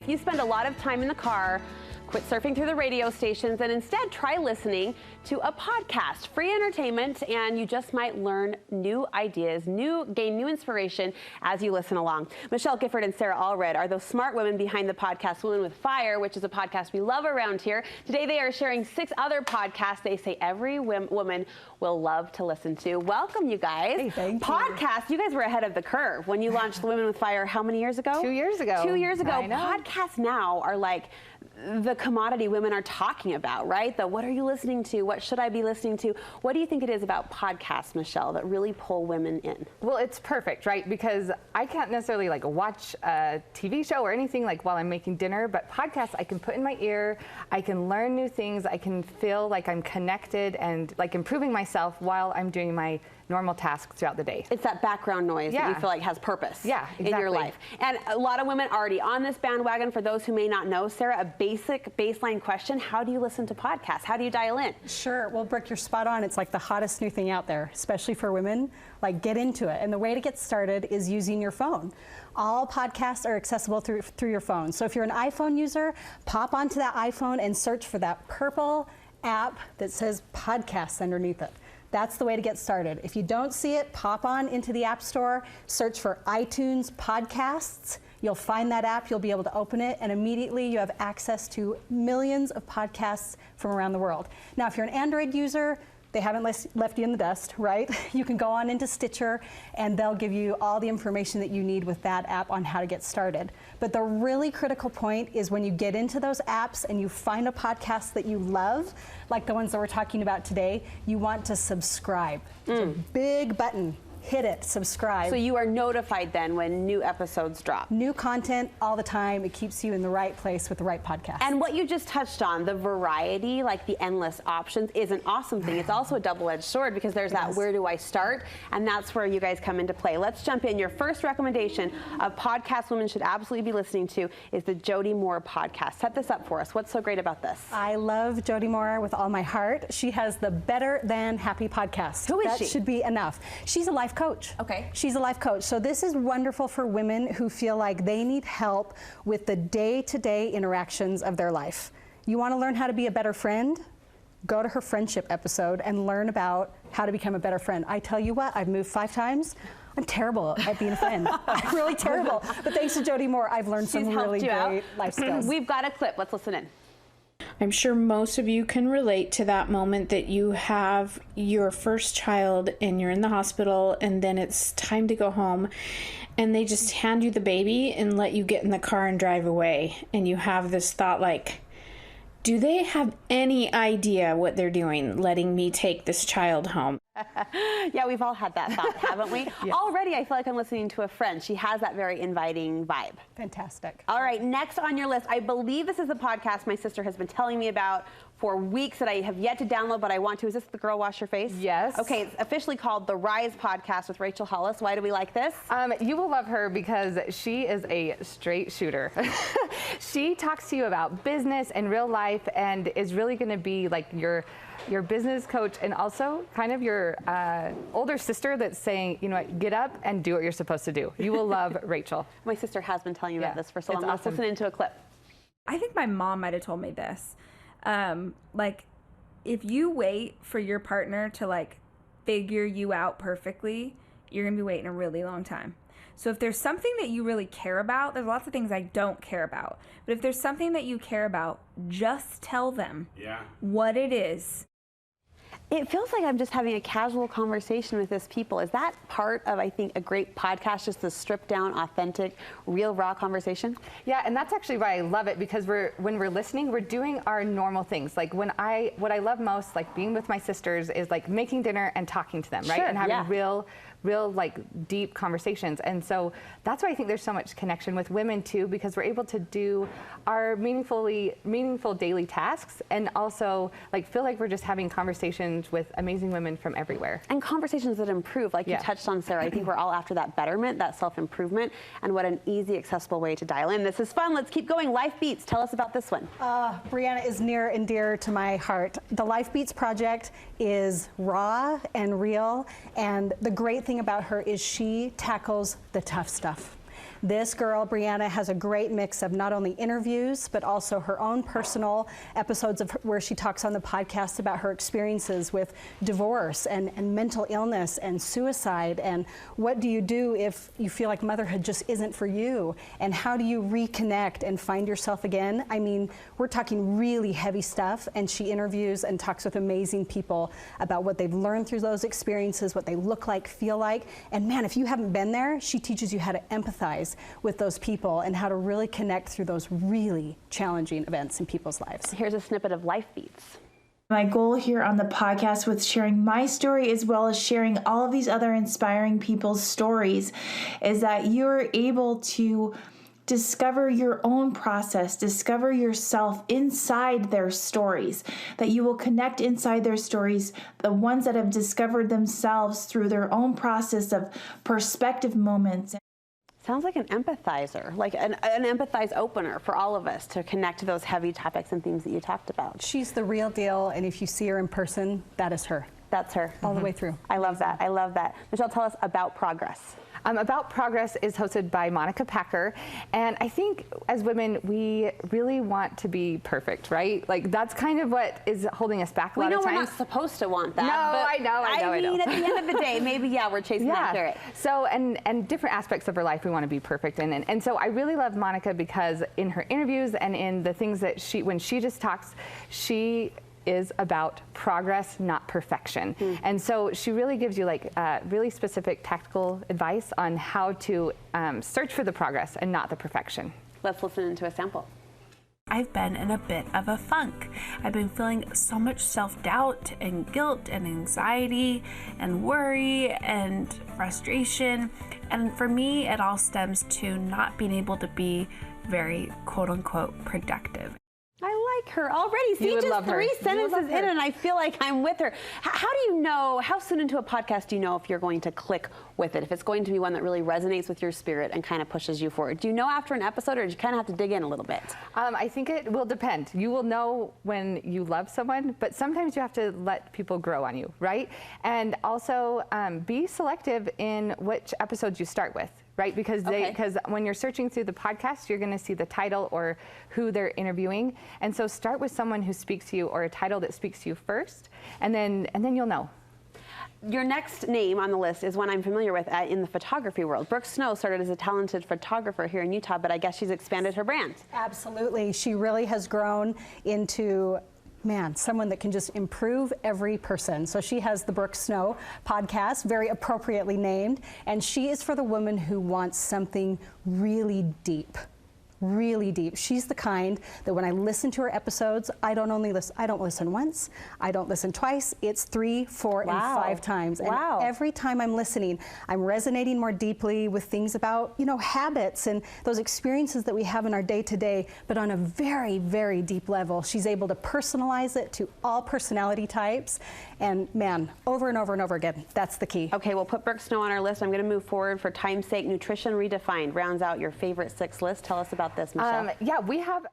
You spend a lot of time in the car, quit surfing through the radio stations, and instead try listening to a podcast. Free entertainment, and you just might learn new ideas, gain new inspiration as you listen along. Michelle, Gifford, and Sarah Allred are those smart women behind the podcast Women with Fire, which is a podcast we love around here. Today they are sharing 6 other podcasts they say every woman will love to listen to. Welcome, you guys. Hey, thank you. Podcasts, you guys were ahead of the curve when you launched the Women with Fire how many years ago? 2 years ago. 2 years ago. I know. Podcasts now are like the commodity women are talking about, right? The what are you listening to? What should I be listening to? What do you think it is about podcasts, Michelle, that really pull women in? Well, it's perfect, right? Because I can't necessarily like watch a TV show or anything like while I'm making dinner, but podcasts I can put in my ear, I can learn new things, I can feel like I'm connected and like improving myself while I'm doing my normal tasks throughout the day. It's that background noise that you feel like has purpose in your life. And a lot of women already on this bandwagon. For those who may not know, Sarah, a basic baseline question: how do you listen to podcasts? How do you dial in? Sure. Well, Brooke, you're spot on. It's like the hottest new thing out there, especially for women. Like, get into it. And the way to get started is using your phone. All podcasts are accessible through your phone. So if you're an iPhone user, pop onto that iPhone and search for that purple app that says podcasts underneath it. That's the way to get started. If you don't see it, pop on into the App Store, search for iTunes Podcasts. You'll find that app, you'll be able to open it, and immediately you have access to millions of podcasts from around the world. Now, if you're an Android user, they haven't left you in the dust, right? You can go on into Stitcher, and they'll give you all the information that you need with that app on how to get started. But the really critical point is when you get into those apps and you find a podcast that you love, like the ones that we're talking about today, you want to subscribe. It's a big button. Hit it, subscribe. So you are notified then when new episodes drop. New content all the time. It keeps you in the right place with the right podcast. And what you just touched on, the variety, like the endless options, is an awesome thing. It's also a double-edged sword because there's that where do I start? And that's where you guys come into play. Let's jump in. Your first recommendation of podcasts women should absolutely be listening to is the Jody Moore podcast. Set this up for us. What's so great about this? I love Jody Moore with all my heart. She has the Better Than Happy podcast. Who is she? That should be enough. She's a life coach. Okay. She's a life coach. So this is wonderful for women who feel like they need help with the day-to-day interactions of their life. You want to learn how to be a better friend? Go to her friendship episode and learn about how to become a better friend. I tell you what, I've moved 5 times. I'm terrible at being a friend. I'm really terrible. But thanks to Jody Moore, I've learned some really great life skills. We've got a clip. Let's listen in. I'm sure most of you can relate to that moment that you have your first child and you're in the hospital and then it's time to go home and they just hand you the baby and let you get in the car and drive away. And you have this thought like, do they have any idea what they're doing, letting me take this child home? Yeah, we've all had that thought, haven't we? Already, I feel like I'm listening to a friend. She has that very inviting vibe. Fantastic. All right, next on your list, I believe this is a podcast my sister has been telling me about for weeks that I have yet to download, but I want to. Is this The Girl Wash Your Face? Yes. Okay, it's officially called The Rise Podcast with Rachel Hollis. Why do we like this? You will love her because she is a straight shooter. She talks to you about business and real life and is really going to be like your business coach and also kind of your older sister that's saying, you know what, get up and do what you're supposed to do. You will love Rachel. My sister has been telling you about this for so long. It's Let's awesome. listen into a clip. I think my mom might have told me this. Like, if you wait for your partner to like figure you out perfectly, you're gonna be waiting a really long time. So if there's something that you really care about, there's lots of things I don't care about. But if there's something that you care about, just tell them what it is. It feels like I'm just having a casual conversation with this people. Is that part of, I think, a great podcast, just the stripped down, authentic, real, raw conversation? Yeah, and that's actually why I love it, because when we're listening, we're doing our normal things. Like what I love most, like being with my sisters, is like making dinner and talking to them, right? Sure, and having real like deep conversations. And so that's why I think there's so much connection with women too, because we're able to do our meaningful daily tasks and also like feel like we're just having conversations with amazing women from everywhere. And conversations that improve, like you touched on, Sarah. I think we're all after that betterment, that self-improvement, and what an easy, accessible way to dial in. This is fun. Let's keep going. Life Beats. Tell us about this one. Brianna is near and dear to my heart. The Life Beats project is raw and real, and the great thing about her is she tackles the tough stuff. This girl, Brianna, has a great mix of not only interviews, but also her own personal episodes of where she talks on the podcast about her experiences with divorce and mental illness and suicide, and what do you do if you feel like motherhood just isn't for you, and how do you reconnect and find yourself again. I mean, we're talking really heavy stuff, and she interviews and talks with amazing people about what they've learned through those experiences, what they look like, feel like, and man, if you haven't been there, she teaches you how to empathize with those people and how to really connect through those really challenging events in people's lives. Here's a snippet of Life Beats. My goal here on the podcast with sharing my story as well as sharing all of these other inspiring people's stories is that you're able to discover your own process, discover yourself inside their stories, that you will connect inside their stories, the ones that have discovered themselves through their own process of perspective moments. Sounds like an empathizer, like an empathize opener for all of us to connect to those heavy topics and themes that you talked about. She's the real deal, and if you see her in person, that is her. That's her. All the way through. I love that. I love that. Michelle, tell us about Progress. About Progress is hosted by Monica Packer, and I think as women we really want to be perfect, right? Like that's kind of what is holding us back a lot of times. We know we're not supposed to want that. No, but I know. At the end of the day, maybe we're chasing after it. So and different aspects of her life we want to be perfect in, and so I really love Monica because in her interviews and in the things that when she just talks, she is about progress, not perfection. And so she really gives you like really specific tactical advice on how to search for the progress and not the perfection. Let's listen into a sample. I've been in a bit of a funk. I've been feeling so much self-doubt and guilt and anxiety and worry and frustration. And for me, it all stems to not being able to be very quote-unquote productive. I like her already. See, just 3 sentences in and I feel like I'm with her. How do you know, how soon into a podcast do you know if you're going to click with it, if it's going to be one that really resonates with your spirit and kind of pushes you forward? Do you know after an episode, or do you kind of have to dig in a little bit? I think it will depend. You will know when you love someone, but sometimes you have to let people grow on you, right? And also be selective in which episodes you start with. Right, because when you're searching through the podcast, you're going to see the title or who they're interviewing, and so start with someone who speaks to you or a title that speaks to you first, and then you'll know. Your next name on the list is one I'm familiar with in the photography world. Brooke Snow started as a talented photographer here in Utah, but I guess she's expanded her brand. Absolutely, she really has grown into someone that can just improve every person. So she has the Brooke Snow podcast, very appropriately named, and she is for the woman who wants something really deep. Really deep. She's the kind that when I listen to her episodes, I don't listen once, I don't listen twice, it's 3, 4, and 5 times. And every time I'm listening, I'm resonating more deeply with things about, habits and those experiences that we have in our day-to-day, but on a very, very deep level. She's able to personalize it to all personality types, and over and over and over again, that's the key. Okay, we'll put Brooke Snow on our list. I'm going to move forward for time's sake. Nutrition Redefined rounds out your favorite 6 list. Tell us about this, Michelle. Yeah, we have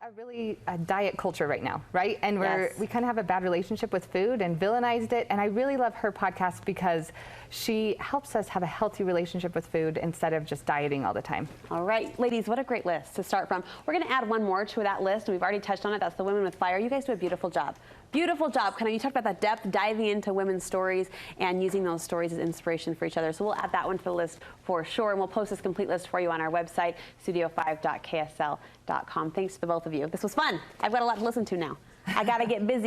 a diet culture right now, right? And we kind of have a bad relationship with food and villainized it. And I really love her podcast because she helps us have a healthy relationship with food instead of just dieting all the time. All right, ladies, what a great list to start from. We're going to add one more to that list, and we've already touched on it. That's the Women with Fire. You guys do a beautiful job. Beautiful job. You talked about that depth, diving into women's stories and using those stories as inspiration for each other. So we'll add that one to the list for sure, and we'll post this complete list for you on our website, studio5.ksl.com. Thanks to the both of you. This was fun. I've got a lot to listen to now. I got to get busy.